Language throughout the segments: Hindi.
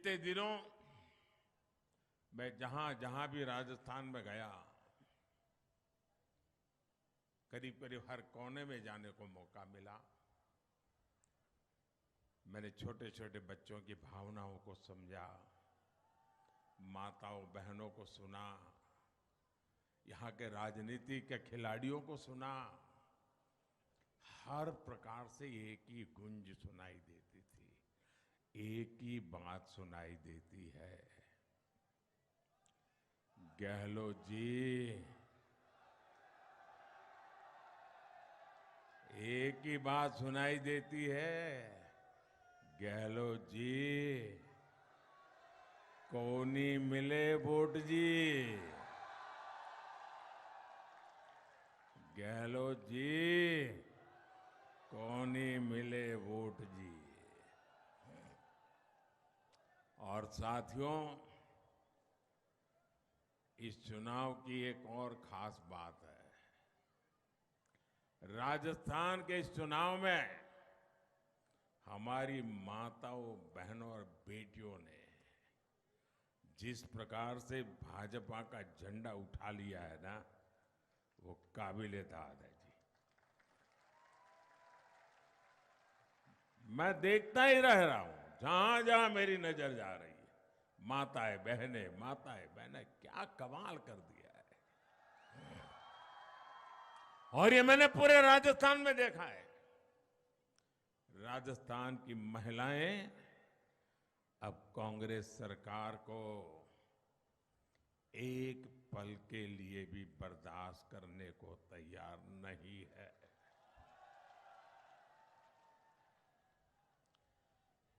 बीते दिनों मैं जहां जहां भी राजस्थान में गया, करीब करीब हर कोने में जाने को मौका मिला। मैंने छोटे छोटे बच्चों की भावनाओं को समझा, माताओं बहनों को सुना, यहाँ के राजनीति के खिलाड़ियों को सुना। हर प्रकार से एक ही गूंज सुनाई देती थी, एक ही बात सुनाई देती है, गहलोत जी, एक ही बात सुनाई देती है, गहलोत जी, कोनी मिले वोट जी, गहलोत जी, कोनी मिले वोट जी। और साथियों, इस चुनाव की एक और खास बात है। राजस्थान के इस चुनाव में हमारी माताओं बहनों और बेटियों ने जिस प्रकार से भाजपा का झंडा उठा लिया है ना, वो काबिल-ए-दाद है जी। मैं देखता ही रह रहा हूं, जहां जहां मेरी नजर जा रही है, माताएं बहनें क्या कमाल कर दिया है। और ये मैंने पूरे राजस्थान में देखा है। राजस्थान की महिलाएं अब कांग्रेस सरकार को एक पल के लिए भी बर्दाश्त करने को तैयार नहीं है।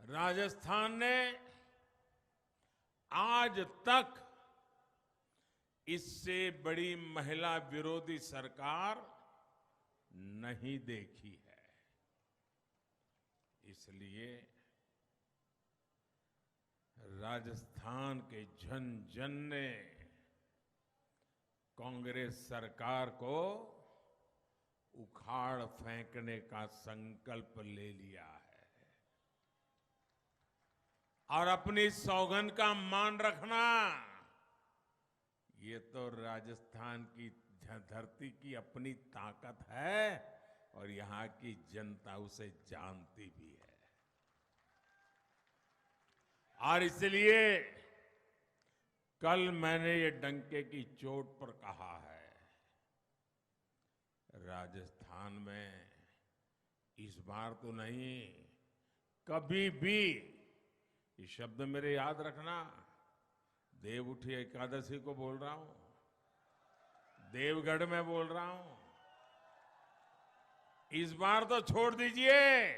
राजस्थान ने आज तक इससे बड़ी महिला विरोधी सरकार नहीं देखी है। इसलिए राजस्थान के जन जन ने कांग्रेस सरकार को उखाड़ फेंकने का संकल्प ले लिया है। और अपनी सौगंध का मान रखना, ये तो राजस्थान की धरती की अपनी ताकत है और यहां की जनता उसे जानती भी है। और इसलिए कल मैंने ये डंके की चोट पर कहा है, राजस्थान में इस बार तो नहीं, कभी भी, ये शब्द मेरे याद रखना, देव उठी एकादशी को बोल रहा हूं, देवगढ़ में बोल रहा हूं, इस बार तो छोड़ दीजिए,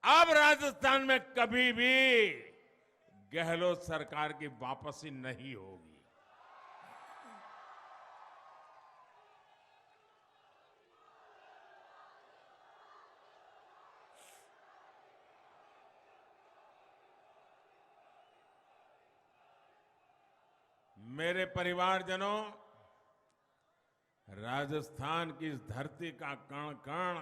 अब राजस्थान में कभी भी गहलोत सरकार की वापसी नहीं होगी। मेरे परिवारजनों, राजस्थान की इस धरती का कण कण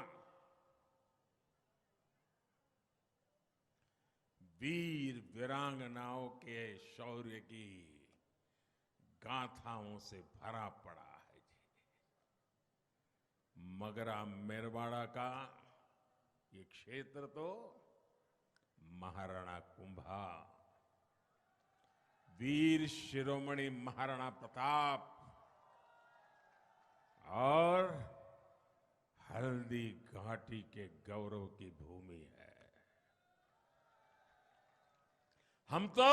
वीर वीरांगनाओं के शौर्य की गाथाओं से भरा पड़ा है जी। मगरा मेरवाड़ा का ये क्षेत्र तो महाराणा कुंभा, वीर शिरोमणि महाराणा प्रताप और हल्दी घाटी के गौरव की भूमि है। हम तो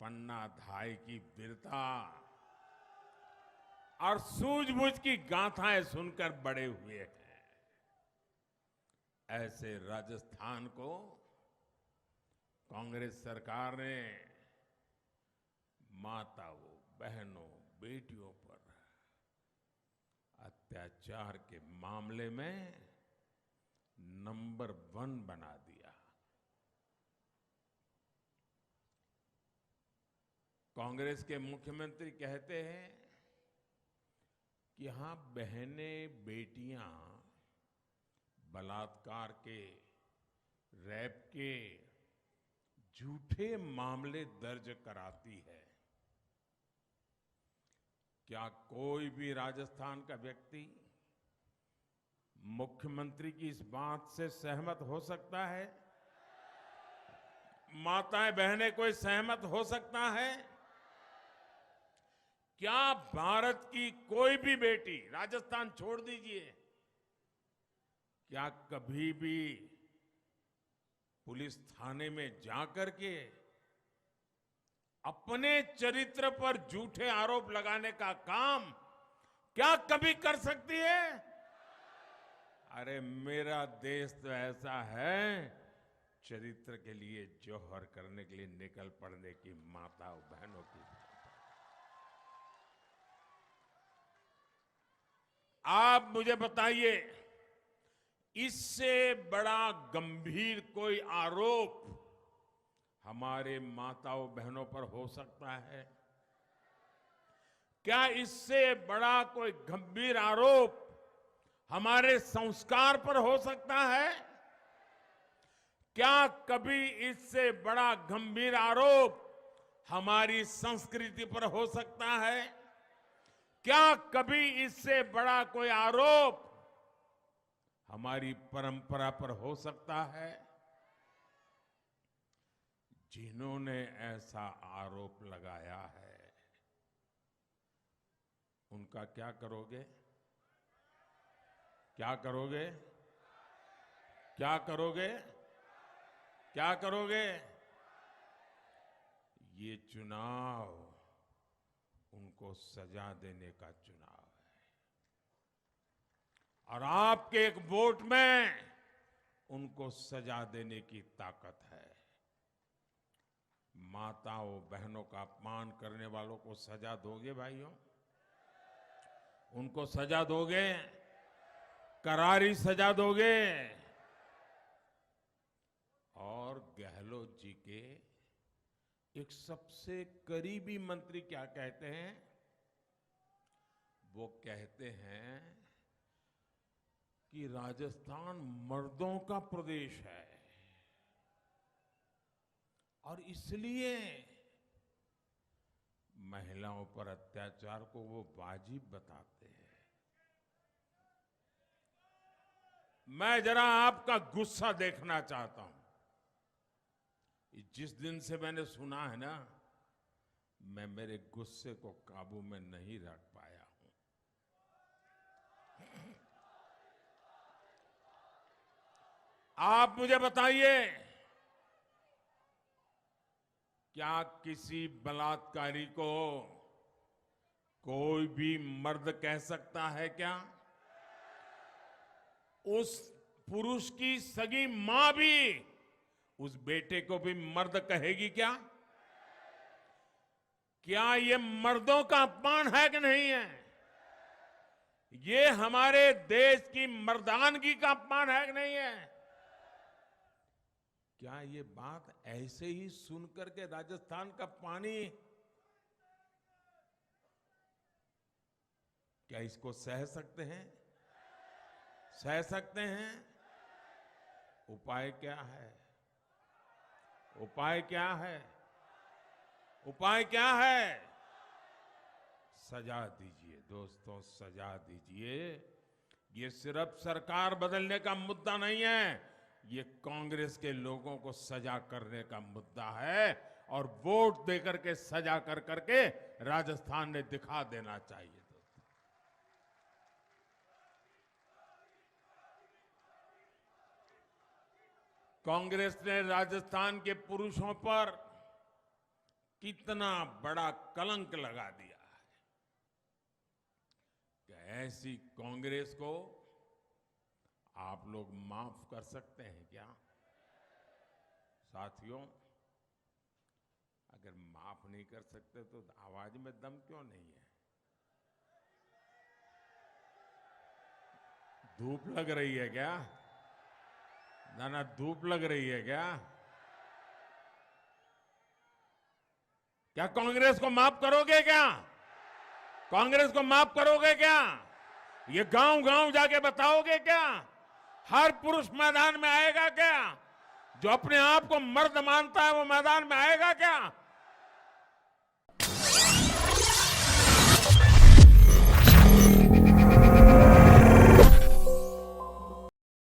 पन्ना धाय की वीरता और सूझबूझ की गाथाएं सुनकर बड़े हुए हैं। ऐसे राजस्थान को कांग्रेस सरकार ने माताओं बहनों बेटियों पर अत्याचार के मामले में नंबर 1 बना दिया। कांग्रेस के मुख्यमंत्री कहते हैं कि यहां बहनें बेटियां बलात्कार के, रैप के, झूठे मामले दर्ज कराती है। क्या कोई भी राजस्थान का व्यक्ति मुख्यमंत्री की इस बात से सहमत हो सकता है? माताएं बहनें कोई सहमत हो सकता है? क्या भारत की कोई भी बेटी, राजस्थान छोड़ दीजिए, क्या कभी भी पुलिस थाने में जाकर के अपने चरित्र पर झूठे आरोप लगाने का काम क्या कभी कर सकती है? अरे मेरा देश तो ऐसा है, चरित्र के लिए जौहर करने के लिए निकल पड़ने की माताओं बहनों की। आप मुझे बताइए, इससे बड़ा गंभीर कोई आरोप हमारे माताओं बहनों पर हो सकता है? क्या इससे बड़ा कोई गंभीर आरोप हमारे संस्कार पर हो सकता है? क्या कभी इससे बड़ा गंभीर आरोप हमारी संस्कृति पर हो सकता है? क्या कभी इससे बड़ा कोई आरोप हमारी परंपरा पर हो सकता है? जिन्होंने ऐसा आरोप लगाया है, उनका क्या करोगे? क्या करोगे? क्या करोगे? क्या करोगे? ये चुनाव उनको सजा देने का चुनाव है, और आपके एक वोट में उनको सजा देने की ताकत है। माताओं बहनों का अपमान करने वालों को सजा दोगे भाइयों? उनको सजा दोगे? करारी सजा दोगे? और गहलोत जी के एक सबसे करीबी मंत्री क्या कहते हैं? वो कहते हैं कि राजस्थान मर्दों का प्रदेश है और इसलिए महिलाओं पर अत्याचार को वो वाजिब बताते हैं। मैं जरा आपका गुस्सा देखना चाहता हूं। जिस दिन से मैंने सुना है ना, मैं मेरे गुस्से को काबू में नहीं रख पाया हूं। आप मुझे बताइए, क्या किसी बलात्कारी को कोई भी मर्द कह सकता है क्या? उस पुरुष की सगी मां भी उस बेटे को भी मर्द कहेगी क्या? क्या ये मर्दों का अपमान है कि नहीं है? ये हमारे देश की मर्दानगी का अपमान है कि नहीं है? क्या ये बात ऐसे ही सुनकर के राजस्थान का पानी, क्या इसको सह सकते हैं? सह सकते हैं? उपाय क्या है? उपाय क्या है? उपाय क्या है? सजा दीजिए दोस्तों, सजा दीजिए। ये सिर्फ सरकार बदलने का मुद्दा नहीं है, ये कांग्रेस के लोगों को सजा करने का मुद्दा है, और वोट देकर के सजा कर करके राजस्थान ने दिखा देना चाहिए। कांग्रेस ने राजस्थान के पुरुषों पर कितना बड़ा कलंक लगा दिया है। क्या ऐसी कांग्रेस को आप लोग माफ कर सकते हैं क्या? साथियों, अगर माफ नहीं कर सकते तो आवाज में दम क्यों नहीं है? धूप लग रही है क्या? ना धूप लग रही है क्या? क्या कांग्रेस को माफ करोगे क्या? कांग्रेस को माफ करोगे क्या? ये गांव गांव जाके बताओगे क्या? हर पुरुष मैदान में आएगा क्या? जो अपने आप को मर्द मानता है वो मैदान में आएगा क्या?